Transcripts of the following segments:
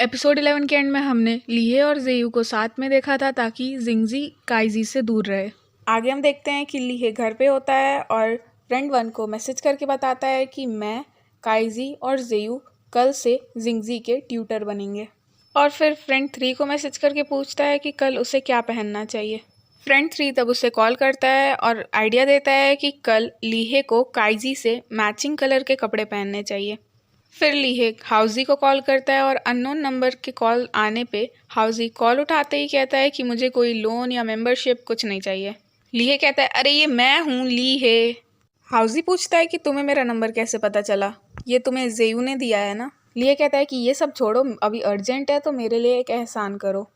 Episode 11 के and में हमने लीहे और जेयू को साथ में देखा था ताकि जिंगजी काइजी से दूर रहे। आगे हम देखते हैं कि लीहे घर पे होता है और फ्रेंड 1 को मैसेज करके बताता है कि मैं, काइजी और जेयू कल से जिंगजी के ट्यूटर बनेंगे। और फिर फ्रेंड 3 को मैसेज करके पूछता है कि कल उसे क्या पहनना चाहिए। फ्रेंड 3 तब उसे कॉल करता है और आइडिया देता है कि कल लीहे को काइजी से मैचिंग कलर के कपड़े पहनने चाहिए। फिर लीहे हाउजी को कॉल करता है और अननोन नंबर के कॉल आने पे हाउजी कॉल उठाते ही कहता है कि मुझे कोई लोन या मेंबरशिप कुछ नहीं चाहिए। लीहे कहता है अरे ये मैं हूँ लीहे। हाउजी पूछता है कि तुम्हें मेरा नंबर कैसे पता चला, ये तुम्हें जेयू ने दिया है ना। लीहे कहता है कि ये सब छोड़ो, अभी अर्जेंट है तो मेरे लिए एक एहसान करो।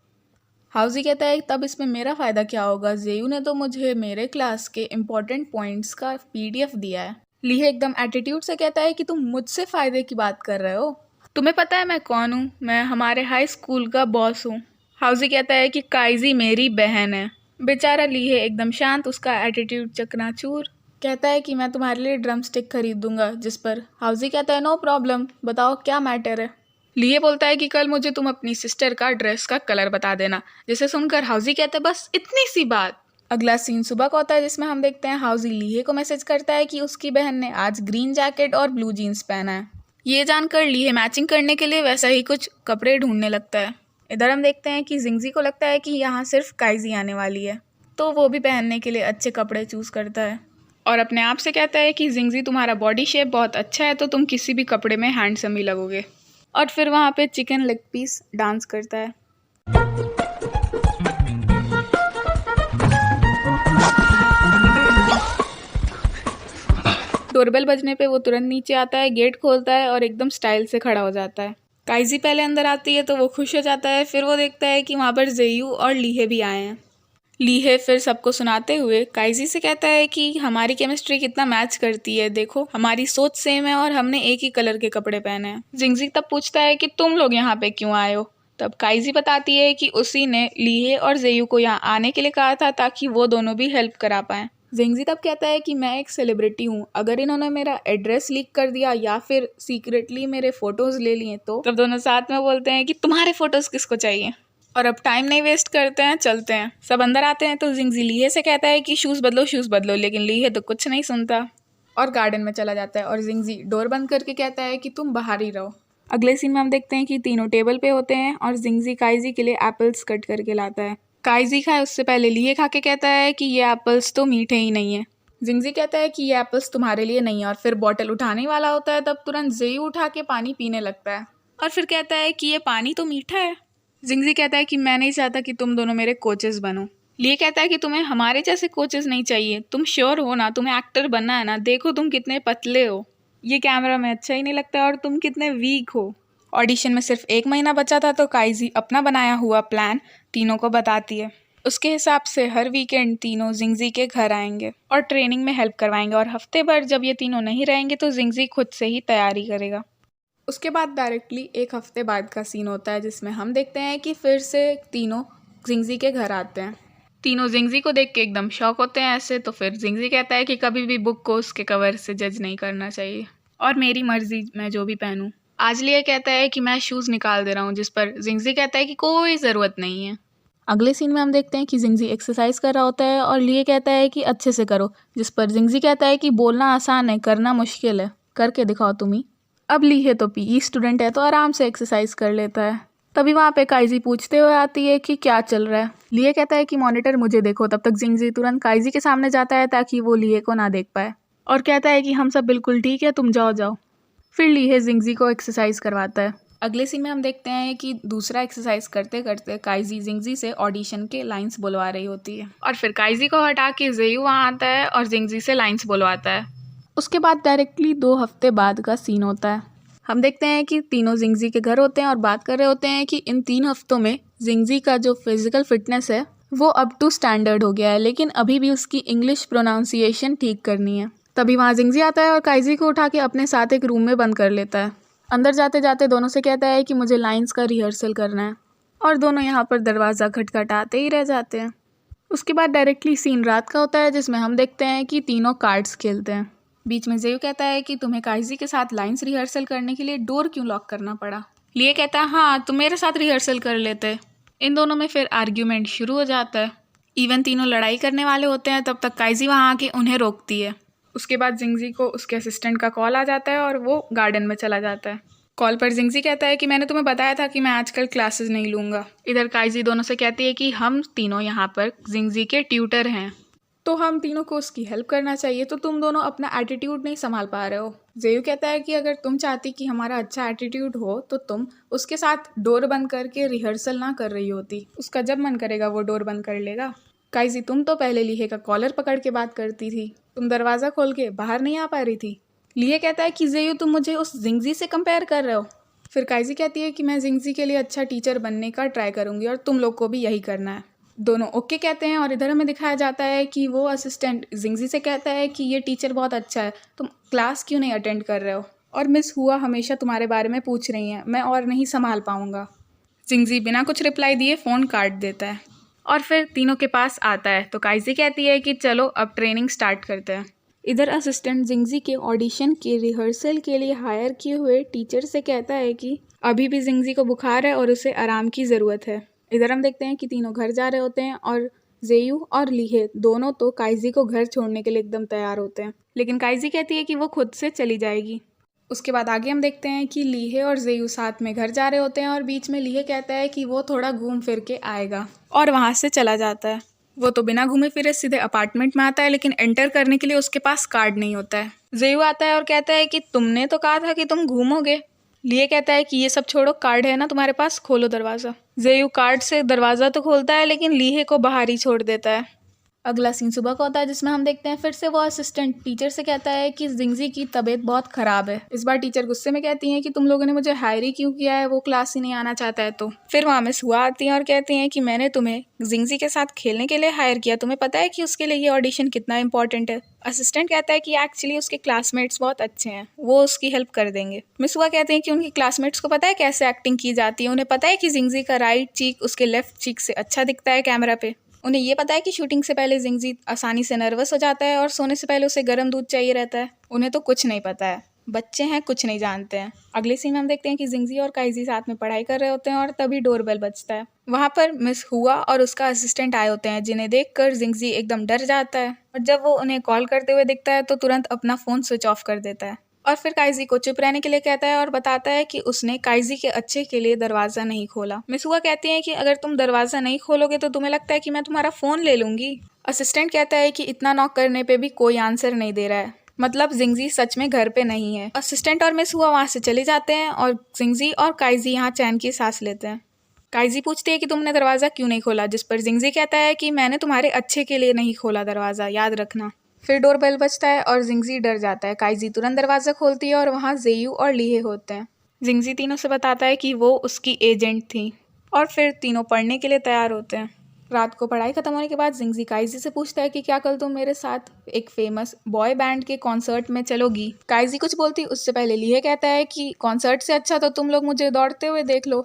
हाउजी कहता है तब इसमें मेरा फ़ायदा क्या होगा, जेयू ने तो मुझे मेरे क्लास के इम्पोर्टेंट पॉइंट्स का PDF दिया है। लीहे एकदम एटीट्यूड से कहता है कि तुम मुझसे फ़ायदे की बात कर रहे हो, तुम्हें पता है मैं कौन हूँ, मैं हमारे हाई स्कूल का बॉस हूँ। हाउजी कहता है कि काइजी मेरी बहन है। बेचारा लीहे एकदम शांत, उसका एटीट्यूड चकनाचूर। कहता है कि मैं तुम्हारे लिए ड्रम स्टिक खरीद दूंगा, जिस पर हाउजी कहता है नो प्रॉब्लम, बताओ क्या मैटर है। लीहे बोलता है कि कल मुझे तुम अपनी सिस्टर का ड्रेस का कलर बता देना, जिसे सुनकर हाउजी कहता है बस इतनी सी बात। अगला सीन सुबह का होता है जिसमें हम देखते हैं हाउजी लीहे को मैसेज करता है कि उसकी बहन ने आज ग्रीन जैकेट और ब्लू जीन्स पहना है। ये जानकर लीहे मैचिंग करने के लिए वैसा ही कुछ कपड़े ढूंढने लगता है। इधर हम देखते हैं कि जिंगजी को लगता है कि यहाँ सिर्फ काइजी आने वाली है, तो वो भी पहनने के लिए अच्छे कपड़े चूज करता है और अपने आप से कहता है कि जिंगजी तुम्हारा बॉडी शेप बहुत अच्छा है तो तुम किसी भी कपड़े में हैंडसम ही लगोगे। और फिर वहाँ पे चिकन लेग पीस डांस करता है। डोरबेल बजने पे वो तुरंत नीचे आता है, गेट खोलता है और एकदम स्टाइल से खड़ा हो जाता है। काइजी पहले अंदर आती है तो वो खुश हो जाता है। फिर वो देखता है कि वहाँ पर जेयू और लीहे भी आए हैं। लीहे फिर सबको सुनाते हुए काइजी से कहता है कि हमारी केमिस्ट्री कितना मैच करती है, देखो हमारी सोच सेम है और हमने एक ही कलर के कपड़े पहने हैं। जिंगजी तब पूछता है कि तुम लोग यहाँ पे क्यों आए हो। तब काइजी बताती है कि उसी ने लीहे और जेयू को यहाँ आने के लिए कहा था ताकि वो दोनों भी हेल्प करा पाएं। जिंगजी तब कहता है कि मैं एक सेलिब्रिटी हूँ, अगर इन्होंने मेरा एड्रेस लीक कर दिया या फिर सीक्रेटली मेरे फोटोज ले लिए तो। तब दोनों साथ में बोलते हैं कि तुम्हारे फोटोज किसको चाहिए। और अब टाइम नहीं वेस्ट करते हैं, चलते हैं। सब अंदर आते हैं तो जिंगजी लीहे से कहता है कि शूज़ बदलो, लेकिन लीहे तो कुछ नहीं सुनता और गार्डन में चला जाता है और जिंगजी डोर बंद करके कहता है कि तुम बाहर ही रहो। अगले सीन में हम देखते हैं कि तीनों टेबल पे होते हैं और जिंगजी काइजी के लिए एप्पल्स कट करके लाता है। काइजी खाए उससे पहले लीहे खा के कहता है कि ये एप्पल्स तो मीठे ही नहीं है। जिंगजी कहता है कि ये एप्पल्स तुम्हारे लिए नहीं है और फिर बॉटल उठाने वाला होता है तब तुरंत जेयू उठा के पानी पीने लगता है और फिर कहता है कि ये पानी तो मीठा है। जिंगजी कहता है कि मैं नहीं चाहता कि तुम दोनों मेरे कोचेस बनो। लीहे कहता है कि तुम्हें हमारे जैसे कोचेस नहीं चाहिए, तुम श्योर हो ना, तुम्हें एक्टर बनना है ना, देखो तुम कितने पतले हो, ये कैमरा में अच्छा ही नहीं लगता और तुम कितने वीक हो। ऑडिशन में सिर्फ 1 महीना बचा था तो काइजी अपना बनाया हुआ प्लान तीनों को बताती है। उसके हिसाब से हर वीकेंड तीनों जिंगजी के घर आएंगे और ट्रेनिंग में हेल्प करवाएंगे और हफ्ते भर जब ये तीनों नहीं रहेंगे तो जिंगजी खुद से ही तैयारी करेगा। उसके बाद डायरेक्टली 1 हफ्ते बाद का सीन होता है जिसमें हम देखते हैं कि फिर से तीनों जिंगजी के घर आते हैं। तीनों जिंगजी को देख के एकदम शॉक होते हैं ऐसे, तो फिर जिंगजी कहता है कि कभी भी बुक को उसके कवर से जज नहीं करना चाहिए और मेरी मर्जी मैं जो भी पहनूं। आज लीहे कहता है कि मैं शूज़ निकाल दे रहा हूँ, जिस पर जिंगजी कहता है कि कोई ज़रूरत नहीं है। अगले सीन में हम देखते हैं कि जिंगजी एक्सरसाइज कर रहा होता है और लीहे कहता है कि अच्छे से करो, जिस पर जिंगजी कहता है कि बोलना आसान है, करना मुश्किल है, करके दिखाओ तुम ही। अब लीहे तो PE स्टूडेंट है तो आराम से एक्सरसाइज कर लेता है। तभी वहाँ पे काइजी पूछते हुए आती है कि क्या चल रहा है। लीहे कहता है कि मॉनिटर मुझे देखो। तब तक जिंगजी तुरंत काइजी के सामने जाता है ताकि वो लीहे को ना देख पाए और कहता है कि हम सब बिल्कुल ठीक है, तुम जाओ जाओ। फिर लीहे जिंगजी को एक्सरसाइज करवाता है। अगले सीन में हम देखते हैं कि दूसरा एक्सरसाइज करते करते काइजी जिंगजी से ऑडिशन के लाइंस बुलवा रही होती है और फिर काइजी को हटा के जेयू वहाँ आता है और जिंगजी से लाइंस बुलवाता है। उसके बाद डायरेक्टली 2 हफ्ते बाद का सीन होता है। हम देखते हैं कि तीनों जिंगजी के घर होते हैं और बात कर रहे होते हैं कि इन 3 हफ्तों में जिंगजी का जो फिजिकल फिटनेस है वो अप टू स्टैंडर्ड हो गया है, लेकिन अभी भी उसकी इंग्लिश प्रोनाउंसिएशन ठीक करनी है। तभी वहाँ जिंगजी आता है और काइजी को उठा के अपने साथ एक रूम में बंद कर लेता है। अंदर जाते जाते दोनों से कहता है कि मुझे लाइंस का रिहर्सल करना है और दोनों यहाँ पर दरवाज़ा खटखटाते ही रह जाते हैं। उसके बाद डायरेक्टली सीन रात का होता है जिसमें हम देखते हैं कि तीनों कार्ड्स खेलते हैं। बीच में जेयू कहता है कि तुम्हें काइजी के साथ लाइंस रिहर्सल करने के लिए डोर क्यों लॉक करना पड़ा। लिए कहता है हाँ तुम मेरे साथ रिहर्सल कर लेते। इन दोनों में फिर आर्ग्यूमेंट शुरू हो जाता है। इवन तीनों लड़ाई करने वाले होते हैं तब तक काइजी वहाँ आके उन्हें रोकती है। उसके बाद जिंगजी को उसके असिस्टेंट का कॉल आ जाता है और वो गार्डन में चला जाता है। कॉल पर जिंगजी कहता है कि मैंने तुम्हें बताया था कि मैं आजकल क्लासेस नहीं लूँगा। इधर काइजी दोनों से कहती है कि हम तीनों यहाँ पर जिंगजी के ट्यूटर हैं, तो हम तीनों को उसकी हेल्प करना चाहिए, तो तुम दोनों अपना एटीट्यूड नहीं संभाल पा रहे हो। जेयू कहता है कि अगर तुम चाहती कि हमारा अच्छा एटीट्यूड हो तो तुम उसके साथ डोर बंद करके रिहर्सल ना कर रही होती। उसका जब मन करेगा वो डोर बंद कर लेगा। काइजी तुम तो पहले लीहे का कॉलर पकड़ के बात करती थी, तुम दरवाज़ा खोल के बाहर नहीं आ पा रही थी। लीहे कहता है कि जेयू तुम मुझे उस जिंगजी से कंपेयर कर रहे हो। फिर काइजी कहती है कि मैं जिंगजी के लिए अच्छा टीचर बनने का ट्राई करूँगी और तुम लोग को भी यही करना है। दोनों ओके कहते हैं और इधर हमें दिखाया जाता है कि वो असिस्टेंट जिंगजी से कहता है कि ये टीचर बहुत अच्छा है, तुम क्लास क्यों नहीं अटेंड कर रहे हो, और मिस हुआ हमेशा तुम्हारे बारे में पूछ रही हैं, मैं और नहीं संभाल पाऊँगा। जिंगजी बिना कुछ रिप्लाई दिए फ़ोन काट देता है और फिर तीनों के पास आता है, तो काइजी कहती है कि चलो अब ट्रेनिंग स्टार्ट करते हैं। इधर असिस्टेंट जिंगजी के ऑडिशन के रिहर्सल के लिए हायर किए हुए टीचर से कहता है कि अभी भी जिंगजी को बुखार है और उसे आराम की ज़रूरत है। इधर हम देखते हैं कि तीनों घर जा रहे होते हैं और जेयू और लीहे दोनों तो काइजी को घर छोड़ने के लिए एकदम तैयार होते हैं, लेकिन काइजी कहती है कि वो खुद से चली जाएगी। उसके बाद आगे हम देखते हैं कि लीहे और जेयू साथ में घर जा रहे होते हैं और बीच में लीहे कहता है कि वो थोड़ा घूम फिर के आएगा और वहाँ से चला जाता है। वो तो बिना घूमे फिरे सीधे अपार्टमेंट में आता है, लेकिन एंटर करने के लिए उसके पास कार्ड नहीं होता है। जेयू आता है और कहता है कि तुमने तो कहा था कि तुम घूमोगे। लिए कहता है कि ये सब छोड़ो, कार्ड है ना तुम्हारे पास, खोलो दरवाज़ा। जेयू कार्ड से दरवाज़ा तो खोलता है लेकिन लीहे को बाहर ही छोड़ देता है। अगला सीन सुबह का होता है जिसमें हम देखते हैं फिर से वो असिस्टेंट टीचर से कहता है कि जिंगजी की तबीयत बहुत ख़राब है। इस बार टीचर गुस्से में कहती हैं कि तुम लोगों ने मुझे हायर ही क्यों किया है, वो क्लास ही नहीं आना चाहता है। तो फिर वहाँ मिस हुआ आती हैं और कहती हैं कि मैंने तुम्हें जिंगजी के साथ खेलने के लिए हायर किया, तुम्हें पता है कि उसके लिए ये ऑडिशन कितना इंपॉर्टेंट है। असिस्टेंट कहता है कि एक्चुअली उसके क्लासमेट्स बहुत अच्छे हैं, वो उसकी हेल्प कर देंगे। मिस हुआ कहते हैं कि उनके क्लासमेट्स को पता है कैसे एक्टिंग की जाती है, उन्हें पता है कि जिंगजी का राइट चीक उसके लेफ्ट चीक से अच्छा दिखता है कैमरा पे। उन्हें ये पता है कि शूटिंग से पहले जिंगजी आसानी से नर्वस हो जाता है और सोने से पहले उसे गर्म दूध चाहिए रहता है। उन्हें तो कुछ नहीं पता है, बच्चे हैं, कुछ नहीं जानते हैं। अगले सीन में हम देखते हैं कि जिंगजी और काइजी साथ में पढ़ाई कर रहे होते हैं और तभी डोरबेल बजता है। वहाँ पर मिस हुआ और उसका असिस्टेंट आए होते हैं, जिन्हें देखकर जिंगजी एकदम डर जाता है और जब वो उन्हें कॉल करते हुए दिखता है तो तुरंत अपना फ़ोन स्विच ऑफ कर देता है और फिर काइजी को चुप रहने के लिए कहता है और बताता है कि उसने काइजी के अच्छे के लिए दरवाज़ा नहीं खोला। मिस हुआ कहती है कि अगर तुम दरवाज़ा नहीं खोलोगे तो तुम्हें लगता है कि मैं तुम्हारा फ़ोन ले लूँगी। असिस्टेंट कहता है कि इतना नॉक करने पे भी कोई आंसर नहीं दे रहा है, मतलब जिंगजी सच में घर पे नहीं है। असिस्टेंट और मिस हुआ वहाँ से चले जाते हैं और जिंगजी और काइजी यहाँ चैन की सांस लेते हैं। काइजी पूछती है कि तुमने दरवाज़ा क्यों नहीं खोला, जिस पर जिंगजी कहता है कि मैंने तुम्हारे अच्छे के लिए नहीं खोला दरवाज़ा, याद रखना। फिर डोरबेल बजता है और जिंगजी डर जाता है। काइजी तुरंत दरवाज़ा खोलती है और वहाँ जेयू और लीहे होते हैं। जिंगजी तीनों से बताता है कि वो उसकी एजेंट थी और फिर तीनों पढ़ने के लिए तैयार होते हैं। रात को पढ़ाई खत्म होने के बाद जिंगजी काइजी से पूछता है कि क्या कल तुम मेरे साथ एक फेमस बॉय बैंड के कॉन्सर्ट में चलोगी। काइजी कुछ बोलती उससे पहले लीहे कहता है कि कॉन्सर्ट से अच्छा तो तुम लोग मुझे दौड़ते हुए देख लो।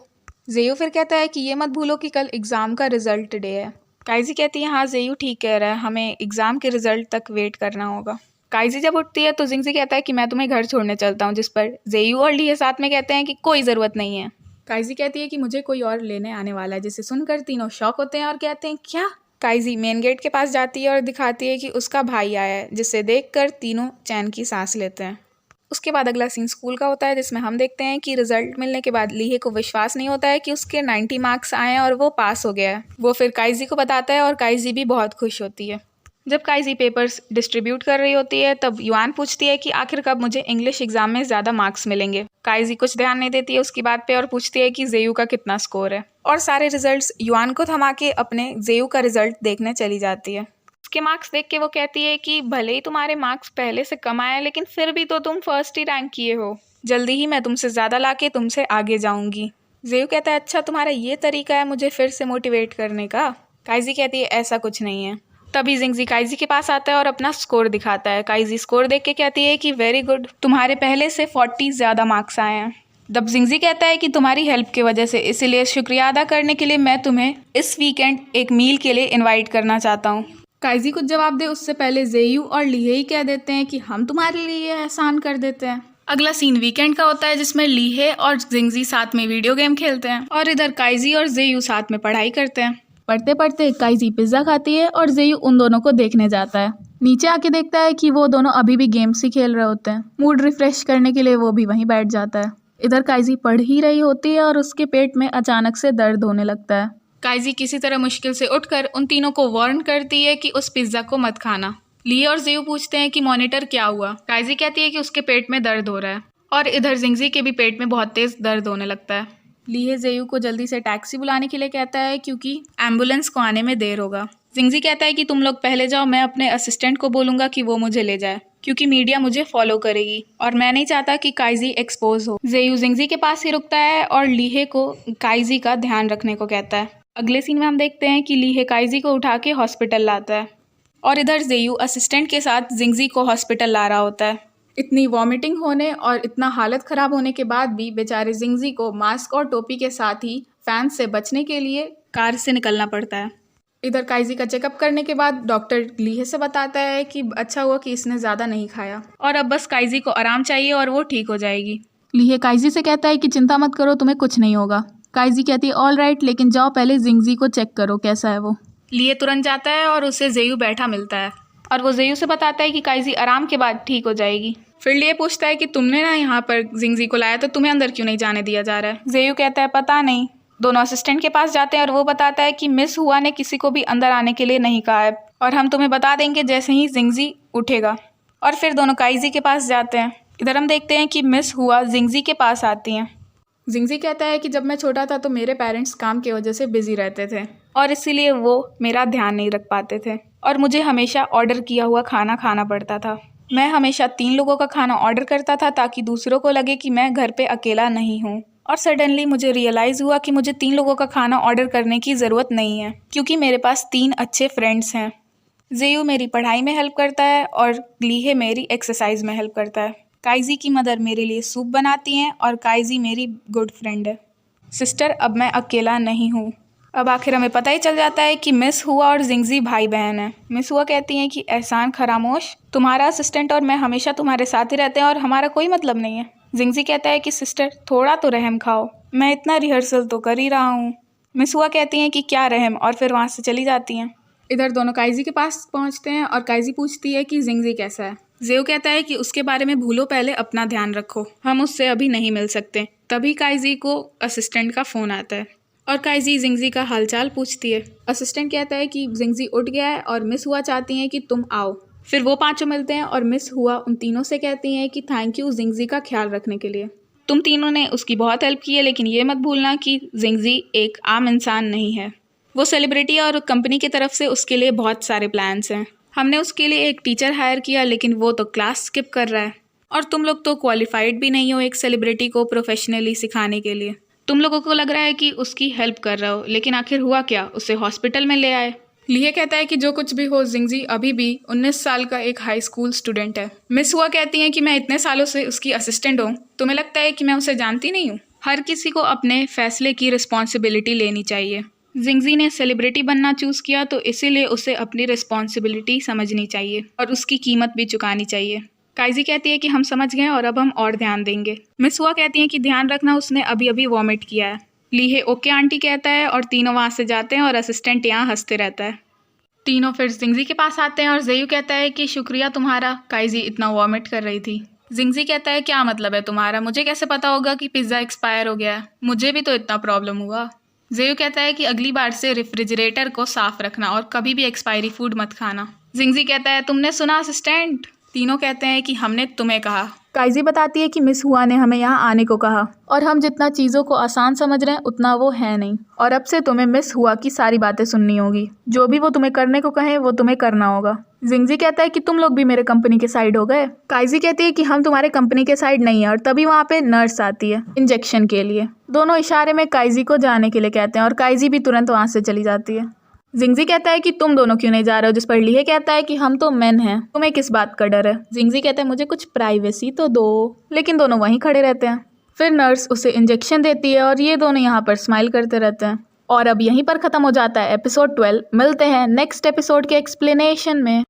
जेयू फिर कहता है कि ये मत भूलो कि कल एग्ज़ाम का रिजल्ट डे है। काइजी कहती है हाँ जेयू ठीक कह रहा है, हमें एग्ज़ाम के रिजल्ट तक वेट करना होगा। काइजी जब उठती है तो जिंगजी कहता है कि मैं तुम्हें घर छोड़ने चलता हूँ, जिस पर जेयू और लीहे साथ में कहते हैं कि कोई ज़रूरत नहीं है। काइजी कहती है कि मुझे कोई और लेने आने वाला है, जिसे सुनकर तीनों शॉक होते हैं और कहते हैं क्या। काइजी मेन गेट के पास जाती है और दिखाती है कि उसका भाई आया है, जिसे देखकर तीनों चैन की सांस लेते हैं। उसके बाद अगला सीन स्कूल का होता है जिसमें हम देखते हैं कि रिजल्ट मिलने के बाद लीहे को विश्वास नहीं होता है कि उसके 90 मार्क्स आए हैं और वो पास हो गया है। वो फिर काइजी को बताता है और काइजी भी बहुत खुश होती है। जब काइजी पेपर्स डिस्ट्रीब्यूट कर रही होती है तब युआन पूछती है कि आखिर कब मुझे इंग्लिश एग्जाम में ज़्यादा मार्क्स मिलेंगे। काइजी कुछ ध्यान नहीं देती है उसकी बात पे और पूछती है कि जेयू का कितना स्कोर है, और सारे रिजल्ट्स युआन को थमा के अपने जेयू का रिजल्ट देखने चली जाती है। उसके मार्क्स देख के वो कहती है कि भले ही तुम्हारे मार्क्स पहले से कम आए लेकिन फिर भी तो तुम फर्स्ट ही रैंक किए हो, जल्दी ही मैं तुमसे ज़्यादा लाके तुमसे आगे जाऊंगी। जेयू कहता है अच्छा तुम्हारा ये तरीका है मुझे फिर से मोटिवेट करने का। काइजी कहती है ऐसा कुछ नहीं है। तभी जिंगजी काइजी के पास आता है और अपना स्कोर दिखाता है। काइजी स्कोर देख के कहती है कि वेरी गुड, तुम्हारे पहले से 40 ज़्यादा मार्क्स आए हैं। तब जिंगजी कहता है कि तुम्हारी हेल्प की वजह से, इसीलिए शुक्रिया अदा करने के लिए मैं तुम्हें इस वीकेंड एक मील के लिए इन्वाइट करना चाहता हूँ। काइजी कुछ जवाब दे उससे पहले जेयू और लीहे ही कह देते हैं कि हम तुम्हारे लिए ये एहसान कर देते हैं। अगला सीन वीकेंड का होता है जिसमें लीहे और जिंगजी साथ में वीडियो गेम खेलते हैं और इधर काइजी और जेयू साथ में पढ़ाई करते हैं। पढ़ते पढ़ते काइजी पिज्जा खाती है और जेयू उन दोनों को देखने जाता है। नीचे आके देखता है कि वो दोनों अभी भी गेम्स ही खेल रहे होते हैं। मूड रिफ्रेश करने के लिए वो भी वहीं बैठ जाता है। इधर काइजी पढ़ ही रही होती है और उसके पेट में अचानक से दर्द होने लगता है। काइजी किसी तरह मुश्किल से उठकर उन तीनों को वार्न करती है कि उस पिज्जा को मत खाना। ली और जेयू पूछते हैं कि मॉनिटर क्या हुआ। काइजी कहती है कि उसके पेट में दर्द हो रहा है और इधर जिंगजी के भी पेट में बहुत तेज दर्द होने लगता है। लीहे जेयू को जल्दी से टैक्सी बुलाने के लिए कहता है क्योंकि एम्बुलेंस को आने में देर होगा। जिंगजी कहता है कि तुम लोग पहले जाओ, मैं अपने असिस्टेंट को बोलूंगा कि वो मुझे ले जाए क्योंकि मीडिया मुझे फॉलो करेगी और मैं नहीं चाहता कि काइजी एक्सपोज हो। जेयू जिंगजी के पास ही रुकता है और लीहे को काइजी का ध्यान रखने को कहता है। अगले सीन में हम देखते हैं कि लीहे काइजी को उठा के हॉस्पिटल लाता है और इधर जेयू असिस्टेंट के साथ जिंगजी को हॉस्पिटल ला रहा होता है। इतनी वॉमिटिंग होने और इतना हालत ख़राब होने के बाद भी बेचारे जिंगजी को मास्क और टोपी के साथ ही फैन से बचने के लिए कार से निकलना पड़ता है। इधर काइजी का चेकअप करने के बाद डॉक्टर लीहे से बताता है कि अच्छा हुआ कि इसने ज़्यादा नहीं खाया और अब बस काइजी को आराम चाहिए और वो ठीक हो जाएगी। लीहे काइजी से कहता है कि चिंता मत करो, तुम्हें कुछ नहीं होगा। काइजी कहती है ऑल राइट, लेकिन जाओ पहले जिंगजी को चेक करो कैसा है वो। लीहे तुरंत जाता है और उसे जेयू बैठा मिलता है और वो जेयू से बताता है कि काइजी आराम के बाद ठीक हो जाएगी। फिर लीहे पूछता है कि तुमने ना यहाँ पर जिंगजी को लाया तो तुम्हें अंदर क्यों नहीं जाने दिया जा रहा है। जेयू कहता है पता नहीं। दोनों असिस्टेंट के पास जाते हैं और वो बताता है कि मिस हुआ ने किसी को भी अंदर आने के लिए नहीं कहा है और हम तुम्हें बता देंगे जैसे ही जिंगजी उठेगा। और फिर दोनों काइजी के पास जाते हैं। इधर हम देखते हैं कि मिस हुआ जिंगजी के पास आती हैं। जिंगजी कहता है कि जब मैं छोटा था तो मेरे पेरेंट्स काम की वजह से बिजी रहते थे और इसीलिए वो मेरा ध्यान नहीं रख पाते थे और मुझे हमेशा ऑर्डर किया हुआ खाना खाना पड़ता था। मैं हमेशा 3 लोगों का खाना ऑर्डर करता था ताकि दूसरों को लगे कि मैं घर पे अकेला नहीं हूँ। और सडनली मुझे रियलाइज़ हुआ कि मुझे 3 लोगों का खाना ऑर्डर करने की ज़रूरत नहीं है क्योंकि मेरे पास 3 अच्छे फ्रेंड्स हैं। जेयू मेरी पढ़ाई में हेल्प करता है और लीहे मेरी एक्सरसाइज में हेल्प करता है। काइजी की मदर मेरे लिए सूप बनाती हैं और काइजी मेरी गुड फ्रेंड है। सिस्टर, अब मैं अकेला नहीं हूँ। अब आखिर हमें पता ही चल जाता है कि मिस हुआ और जिंगजी भाई बहन है। मिस हुआ कहती हैं कि एहसान खरामोश, तुम्हारा असिस्टेंट और मैं हमेशा तुम्हारे साथ ही रहते हैं और हमारा कोई मतलब नहीं है। जिंगजी कहता है कि सिस्टर थोड़ा तो रहम खाओ, मैं इतना रिहर्सल तो कर ही रहा हूँ। मिस हुआ कहती हैं कि क्या रहम, और फिर वहाँ से चली जाती हैं। इधर दोनों काइजी के पास पहुँचते हैं और काइजी पूछती है कि जिंगजी कैसा है। जेयू कहता है कि उसके बारे में भूलो, पहले अपना ध्यान रखो, हम उससे अभी नहीं मिल सकते। तभी काइजी को असिस्टेंट का फ़ोन आता है और काइजी जिंगजी का हालचाल पूछती है। असिस्टेंट कहता है कि जिंगजी उठ गया है और मिस हुआ चाहती हैं कि तुम आओ। फिर वो पांचों मिलते हैं और मिस हुआ उन तीनों से कहती हैं कि थैंक यू जिंगजी का ख्याल रखने के लिए। तुम तीनों ने उसकी बहुत हेल्प की है, लेकिन ये मत भूलना कि जिंगजी एक आम इंसान नहीं है। वो सेलिब्रिटी और कंपनी की तरफ से उसके लिए बहुत सारे प्लान्स हैं। हमने उसके लिए एक टीचर हायर किया, लेकिन वो तो क्लास स्किप कर रहा है और तुम लोग तो क्वालिफाइड भी नहीं हो एक सेलिब्रिटी को प्रोफेशनली सिखाने के लिए। तुम लोगों को लग रहा है कि उसकी हेल्प कर रहे हो, लेकिन आखिर हुआ क्या, उसे हॉस्पिटल में ले आए। लीहे कहता है कि जो कुछ भी हो, जिंगजी अभी भी 19 साल का एक हाई स्कूल स्टूडेंट है। मिस हुआ कहती हैं कि मैं इतने सालों से उसकी असिस्टेंट हूँ, तुम्हें लगता है कि मैं उसे जानती नहीं हूँ। हर किसी को अपने फैसले की रिस्पॉन्सिबिलिटी लेनी चाहिए। जिंगजी ने सेलिब्रिटी बनना चूज़ किया तो इसीलिए उसे अपनी रिस्पॉन्सिबिलिटी समझनी चाहिए और उसकी कीमत भी चुकानी चाहिए। काइजी कहती है कि हम समझ गए और अब हम और ध्यान देंगे। मिस हुआ कहती हैं कि ध्यान रखना, उसने अभी अभी वॉमिट किया है। लीहे ओके आंटी कहता है और तीनों वहाँ से जाते हैं और असिस्टेंट यहाँ हंसते रहता है। तीनों फिर जिंगजी के पास आते हैं और जेयू कहता है कि शुक्रिया तुम्हारा, काइजी इतना वॉमिट कर रही थी। जिंगजी कहता है क्या मतलब है तुम्हारा, मुझे कैसे पता होगा कि पिज़्ज़ा एक्सपायर हो गया है, मुझे भी तो इतना प्रॉब्लम हुआ। जेयू कहता है कि अगली बार से रेफ्रिजरेटर को साफ रखना और कभी भी एक्सपायरी फूड मत खाना। जिंगजी कहता है तुमने सुना असिस्टेंट। तीनों कहते हैं कि हमने तुम्हें कहा। काइजी बताती है कि मिस हुआ ने हमें यहाँ आने को कहा और हम जितना चीज़ों को आसान समझ रहे हैं उतना वो है नहीं, और अब से तुम्हें मिस हुआ की सारी बातें सुननी होगी। जो भी वो तुम्हें करने को कहे वो तुम्हें करना होगा। जिंगजी कहता है कि तुम लोग भी मेरे कंपनी के साइड हो गए। काइजी कहती है कि हम तुम्हारे कंपनी के साइड नहीं है, और तभी वहाँ पे नर्स आती है इंजेक्शन के लिए। दोनों इशारे में काइजी को जाने के लिए कहते हैं और काइजी भी तुरंत वहाँ से चली जाती है। जिंगजी कहता है कि तुम दोनों क्यों नहीं जा रहे हो, जिस पर लीहे कहता है कि हम तो मेन हैं, तुम्हें किस बात का डर है। जिंगजी कहता है मुझे कुछ प्राइवेसी तो दो, लेकिन दोनों वहीं खड़े रहते हैं। फिर नर्स उसे इंजेक्शन देती है और ये दोनों यहाँ पर स्माइल करते रहते हैं। और अब यहीं पर ख़त्म हो जाता है एपिसोड 12। मिलते हैं नेक्स्ट एपिसोड के एक्सप्लेनेशन में।